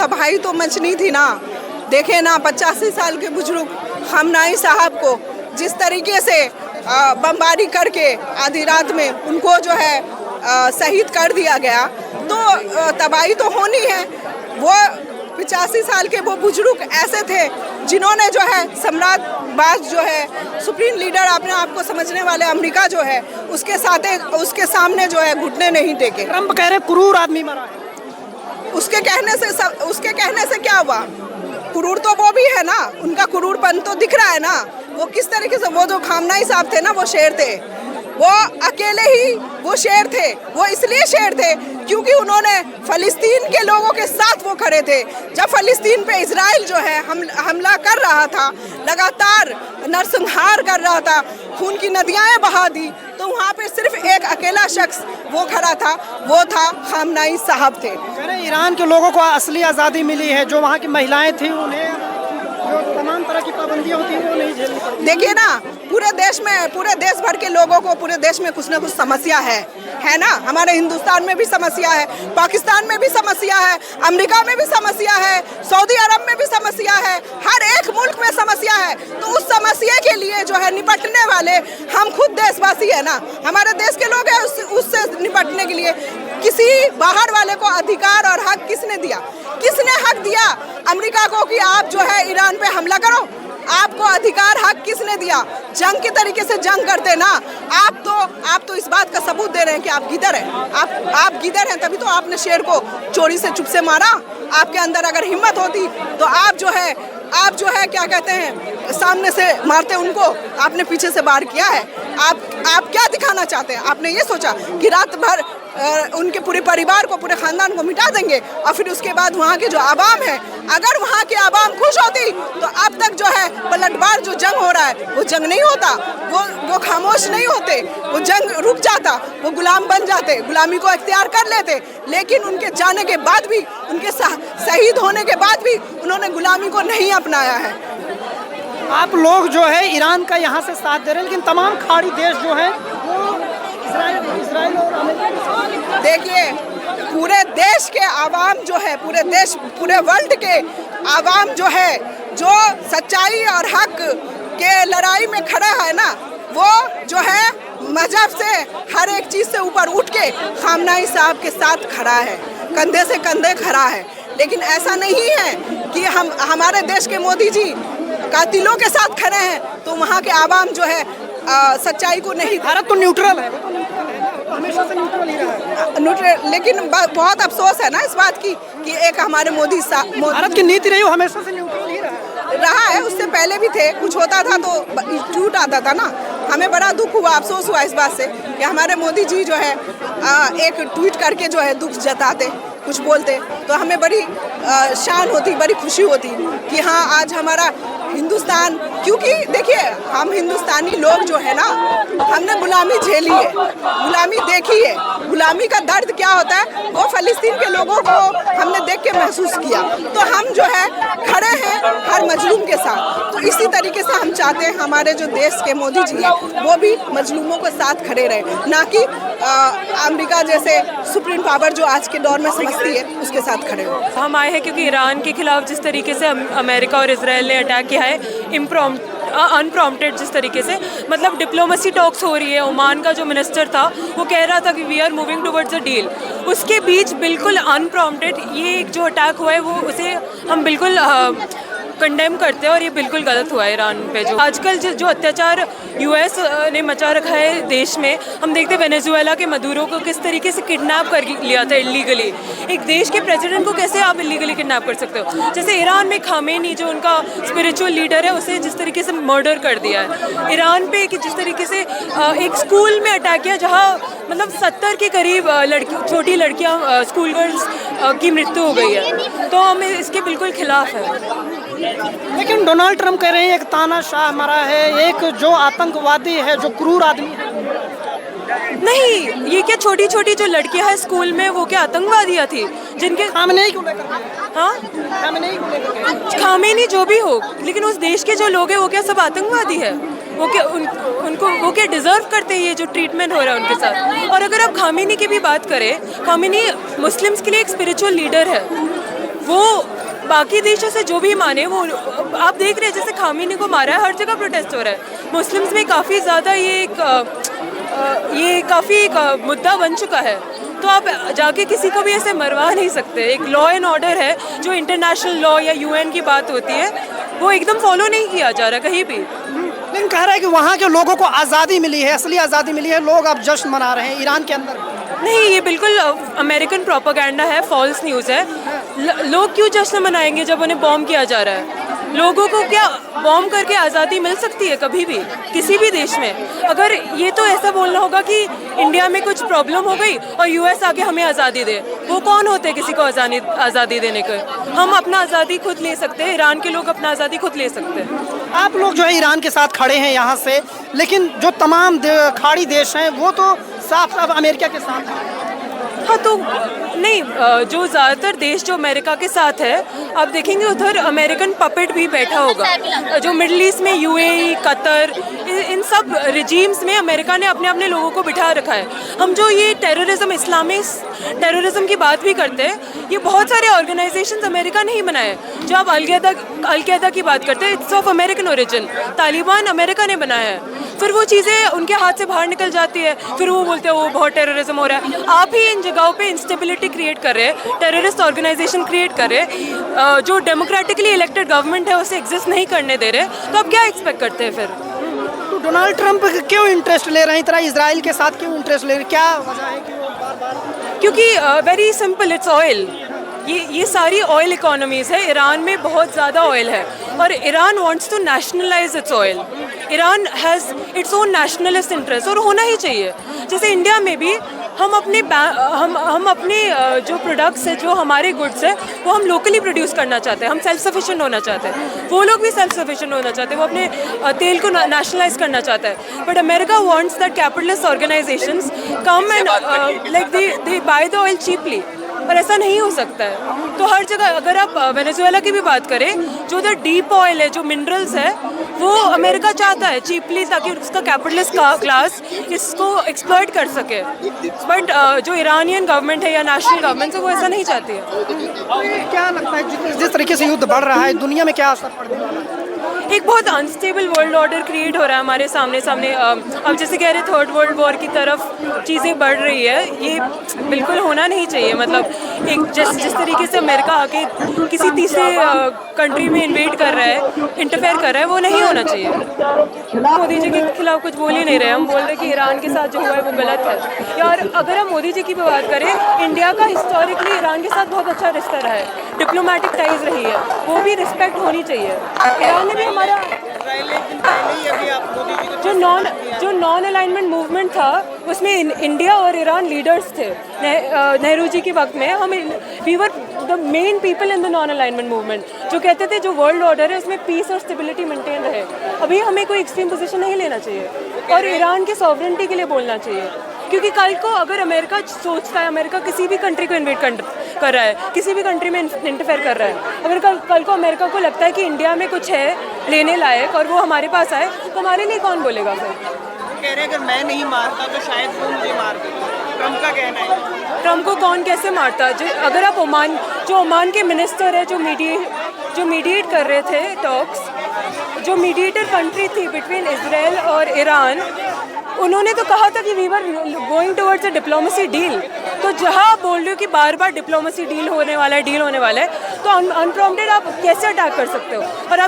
तबाही तो मचनी थी ना। देखे ना 85 साल के बुजुर्ग खamenei साहब को जिस तरीके से बमबारी करके आधी रात में उनको जो है शहीद कर दिया गया, तो तबाही तो होनी है। वो 85 साल के वो बुजुर्ग ऐसे थे जिन्होंने जो है सम्राटवाद जो है सुप्रीम लीडर अपने आप को समझने वाले अमेरिका जो है उसके सामने जो है घुटने नहीं टेके। ट्रम्प कह रहे क्रूर आदमी मरा है। उसके कहने से क्या हुआ? क्रूर तो वो भी है ना, उनका क्रूरपन तो दिख रहा है ना। वो किस तरीके से, वो जो खamenei साहब थे ना, वो शेर थे। वो अकेले ही वो शेर थे। वो इसलिए शेर थे क्योंकि उन्होंने फ़लस्तीन के लोगों के साथ वो खड़े थे। जब फ़लस्तीन पे इजराइल जो है हमला कर रहा था, लगातार नरसंहार कर रहा था, खून की नदियाँ बहा दी, तो वहाँ पे सिर्फ एक अकेला शख्स वो खड़ा था, वो था खamenei साहब थे। ईरान के लोगों को असली आज़ादी मिली है। जो वहाँ की महिलाएं थी उन्हें जो तमाम तरह की पाबंदियाँ होती हैं वो नहीं झेलनी पड़ती। देखिए ना, पूरे देश भर के लोगों को पूरे देश में कुछ ना कुछ समस्या है ना। हमारे हिंदुस्तान में भी समस्या है, पाकिस्तान में भी समस्या है, अमेरिका में भी समस्या है, सऊदी अरब में भी समस्या है, हर एक मुल्क में समस्या है। तो उस समस्या के लिए जो है निपटने वाले हम खुद देशवासी है ना, हमारे देश के लोग हैं। उससे निपटने के लिए किसी बाहर वाले को अधिकार और हक किसने दिया? किसने हक दिया अमेरिका को कि आप जो है ईरान पे हमला करो? आपको अधिकार हक किसने दिया? जंग के तरीके से जंग करते ना। आप तो इस बात का सबूत दे रहे हैं कि आप गिदर हैं। आप गिदर हैं, तभी तो आपने शेर को चोरी से चुप से मारा। आपके अंदर अगर हिम्मत होती तो आप जो है क्या कहते हैं, सामने से मारते उनको। आपने पीछे से वार किया है। आप क्या दिखाना चाहते हैं? आपने ये सोचा कि रात भर उनके पूरे परिवार को, पूरे खानदान को मिटा देंगे और फिर उसके बाद वहाँ के जो आवाम है, अगर वहाँ की आवाम खुश होती तो अब तक जो है पलटवार जो जंग हो रहा है वो जंग नहीं होता, वो खामोश नहीं होते, वो जंग रुक जाता, वो गुलाम बन जाते, गुलामी को इख्तियार कर लेते। लेकिन उनके जाने के बाद भी, उनके शहीद होने के बाद भी उन्होंने गुलामी को नहीं अपनाया है। आप लोग जो है ईरान का यहाँ से साथ दे रहे हैं, लेकिन तमाम खाड़ी देश जो है वो इजराइल और अमेरिका के साथ। देखिए, पूरे देश के आवाम जो है, पूरे वर्ल्ड के आवाम जो है, जो सच्चाई और हक के लड़ाई में खड़ा है ना, वो जो है मजहब से हर एक चीज़ से ऊपर उठ के खamenei साहब के साथ खड़ा है, कंधे से कंधे खड़ा है। लेकिन ऐसा नहीं है कि हमारे देश के मोदी जी कातिलों के साथ खड़े हैं तो वहाँ के आवाम जो है सच्चाई को नहीं। भारत तो न्यूट्रल है, हमेशा से न्यूट्रल ही रहा है। लेकिन बहुत अफसोस है ना इस बात की कि एक हमारे मोदी भारत की नीति रही, हमेशा से न्यूट्रल ही रहा है। उससे पहले भी थे, कुछ होता था तो झूठ आता था ना। हमें बड़ा दुख हुआ, अफसोस हुआ इस बात से कि हमारे मोदी जी जो है एक ट्वीट करके जो है दुख जताते, कुछ बोलते तो हमें बड़ी शान होती, बड़ी खुशी होती कि हाँ आज हमारा हिंदुस्तान, क्योंकि देखिए हम हिंदुस्तानी लोग जो है ना, हमने गुलामी झेली है, गुलामी देखी है। गुलामी का दर्द क्या होता है वो फ़लस्तीन के लोगों को हमने देख के महसूस किया। तो हम जो है खड़े हैं हर मजलूम के साथ। तो इसी तरीके से हम चाहते हैं हमारे जो देश के मोदी जी हैं वो भी मजलूमों के साथ खड़े रहे, ना कि अमेरिका जैसे सुप्रीम पावर जो आज के दौर में समझती है उसके साथ खड़े हो। हम आए हैं क्योंकि ईरान के खिलाफ जिस तरीके से अमेरिका और इजराइल ने अटैक किया है, अनप्रॉम्प्टेड जिस तरीके से, मतलब डिप्लोमेसी टॉक्स हो रही है। ओमान का जो मिनिस्टर था वो कह रहा था कि we are moving towards a deal, उसके बीच बिल्कुल अनप्रॉम्प्टेड ये एक जो अटैक हुआ है वो उसे हम बिल्कुल कंडेम करते हैं और ये बिल्कुल गलत हुआ है ईरान पे। जो आजकल जो अत्याचार यूएस ने मचा रखा है देश में, हम देखते हैं वेनेजुएला के मदुरो को किस तरीके से किडनैप कर लिया था इलीगली। एक देश के प्रेसिडेंट को कैसे आप इलीगली किडनैप कर सकते हो? जैसे ईरान में खamenei जो उनका स्पिरिचुअल लीडर है उसे जिस तरीके से मर्डर कर दिया है। ईरान पे कि जिस तरीके से एक स्कूल में अटैक किया जहाँ मतलब 70 के करीब छोटी लड़कियाँ स्कूल गर्ल्स की मृत्यु हो गई है, तो हम इसके बिल्कुल खिलाफ है। लेकिन डोनाल्ड ट्रम्प कह रहे हैं एक तानाशाह मरा है, एक जो आतंकवादी है, जो क्रूर आदमी है। नहीं, ये क्या छोटी छोटी जो लड़कियां हैं स्कूल में वो क्या आतंकवादियां थी जिनके खamenei को लेकर? हाँ, खamenei को लेकर खamenei जो भी हो, लेकिन उस देश के जो लोग हैं वो क्या सब आतंकवादी है? वो क्या उनको वो क्या डिज़र्व करते हैं ये जो ट्रीटमेंट हो रहा है उनके साथ? और अगर आप खamenei की भी बात करें, खamenei मुस्लिम्स के लिए एक स्पिरिचुअल लीडर है। वो बाकी देशों से जो भी माने वो आप देख रहे हैं, जैसे खामेनी को मारा है, हर जगह प्रोटेस्ट हो रहा है। मुस्लिम्स में काफ़ी ज़्यादा ये काफ़ी एक मुद्दा बन चुका है। तो आप जाके किसी को भी ऐसे मरवा नहीं सकते। एक लॉ एंड ऑर्डर है, जो इंटरनेशनल लॉ या यूएन की बात होती है, वो एकदम फॉलो नहीं किया जा रहा कहीं भी। लेकिन कह रहा है कि वहाँ के लोगों को आज़ादी मिली है, असली आज़ादी मिली है, लोग अब जश्न मना रहे हैं ईरान के अंदर। नहीं, ये बिल्कुल अमेरिकन प्रोपेगेंडा है, फॉल्स न्यूज़ है। लोग क्यों जश्न मनाएंगे जब उन्हें बॉम्ब किया जा रहा है? लोगों को क्या बॉम्ब करके आज़ादी मिल सकती है कभी भी किसी भी देश में? अगर ये तो ऐसा बोलना होगा कि इंडिया में कुछ प्रॉब्लम हो गई और यूएस आके हमें आज़ादी दे। वो कौन होते हैं किसी को आज़ादी देने के? हम अपना आज़ादी खुद ले सकते हैं, ईरान के लोग अपना आज़ादी खुद ले सकते हैं। आप लोग जो है ईरान के साथ खड़े हैं यहाँ से, लेकिन जो तमाम खाड़ी देश हैं वो तो साफ साफ अमेरिका के साथ हैं। हाँ, तो नहीं, जो ज़्यादातर देश जो अमेरिका के साथ है, आप देखेंगे उधर अमेरिकन पपेट भी बैठा होगा। जो मिडल ईस्ट में यूएई, कतर, इन सब रिजीम्स में अमेरिका ने अपने अपने लोगों को बिठा रखा है। हम जो ये टेररिज्म, इस्लामिक टेररिज्म की बात भी करते हैं, ये बहुत सारे ऑर्गेनाइजेशंस अमेरिका ने ही बनाए। जो आप अल-कायदा की बात करते हैं, it's of American origin. Taliban America ने बनाया है। फिर वो चीज़ें उनके हाथ से बाहर निकल जाती है, फिर वो बोलते हैं वो बहुत टेररिज्म हो रहा है। आप ही इन जगहों पे इंस्टेबिलिटी क्रिएट कर रहे हैं, टेररिस्ट ऑर्गेनाइजेशन क्रिएट कर रहे हैं, जो डेमोक्रेटिकली इलेक्टेड गवर्नमेंट है उसे एग्जिस्ट नहीं करने दे रहे। तो आप क्या एक्सपेक्ट करते हैं फिर? तो डोनाल्ड ट्रंप क्यों इंटरेस्ट ले रहे हैं, इतना इजराइल के साथ क्यों इंटरेस्ट ले रहे हैं? क्या वजह है कि वो बार-बार? क्योंकि वेरी सिंपल, इट्स ऑयल। ये सारी ऑयल इकोनॉमीज़ है। ईरान में बहुत ज़्यादा ऑयल है और Iran wants to nationalise its oil. Iran has its own nationalist interest, और होना ही चाहिए। जैसे इंडिया में भी हम अपने जो प्रोडक्ट्स है, जो हमारे गुड्स है, वो हम लोकली प्रोड्यूस करना चाहते हैं। हम सेल्फ सफिशिएंट होना चाहते हैं। वो लोग भी सेल्फ सफिशिएंट होना चाहते हैं, वो अपने तेल को नेशनलाइज करना चाहता है। But America wants that capitalist organisations come and like they by the oil cheaply, और ऐसा नहीं हो सकता है। तो हर जगह, अगर आप वेनेजुएला की भी बात करें, जो उधर डीप ऑयल है, जो मिनरल्स है, वो अमेरिका चाहता है चीपली, ताकि उसका कैपिटलिस्ट क्लास इसको एक्सप्लॉइट कर सके। बट जो ईरानियन गवर्नमेंट है या नेशनल गवर्नमेंट है, वो ऐसा नहीं चाहती है। क्या लगता है जिस तरीके से युद्ध बढ़ रहा है, दुनिया में क्या असर पड़ने वाला है? एक बहुत अनस्टेबल वर्ल्ड ऑर्डर क्रिएट हो रहा है हमारे सामने। अब जैसे कह रहे थर्ड वर्ल्ड वॉर की तरफ चीज़ें बढ़ रही है, ये बिल्कुल होना नहीं चाहिए। मतलब एक जिस तरीके से अमेरिका आके किसी तीसरे कंट्री में इन्वेड कर रहा है, इंटरफेयर कर रहा है, वो नहीं होना चाहिए। मोदी जी के खिलाफ कुछ बोल ही नहीं रहे, हम बोल रहे कि ईरान के साथ जो हुआ है वो गलत है। और अगर हम मोदी जी की भी बात करें, इंडिया का हिस्टोरिकली ईरान के साथ बहुत अच्छा रिश्ता रहा है, डिप्लोमेटिक टाइज रही है, वो भी रिस्पेक्ट होनी चाहिए। ईरान ने भी हमारा जो नॉन अलाइनमेंट मूवमेंट था, उसमें इंडिया और ईरान लीडर्स थे। नेहरू जी के वक्त में हम we were the main people in the non alignment movement, जो कहते थे जो वर्ल्ड ऑर्डर है उसमें पीस और स्टेबिलिटी मेंटेन रहे। अभी हमें कोई एक्सट्रीम पोजीशन नहीं लेना चाहिए और ईरान के सॉवरेनिटी के लिए बोलना चाहिए। क्योंकि कल को अगर अमेरिका सोचता है, अमेरिका किसी भी कंट्री को इन्वेट कर रहा है, किसी भी कंट्री में इंटरफेयर कर रहा है, अगर कल को अमेरिका को लगता है कि इंडिया में कुछ है लेने लायक और वो हमारे पास आए, तो हमारे लिए कौन बोलेगा फिर? कह रहे हैं अगर मैं नहीं मारता तो शायद वो मुझे मार देगा, ट्रम्प का कहना है। ट्रम्प को कौन कैसे मारता? अगर आप ओमान के मिनिस्टर है, जो मीडिएट कर रहे थे टॉक्स, जो मीडिएटर कंट्री थी बिटवीन इजराइल और ईरान, उन्होंने तो कहा था कि we were going towards a diplomacy deal. तो जहाँ आप बोल रहे हो कि बार बार डिप्लोमेसी डील होने वाला है, तो अनप्रॉम्प्टेड आप कैसे अटैक कर सकते हो? और आप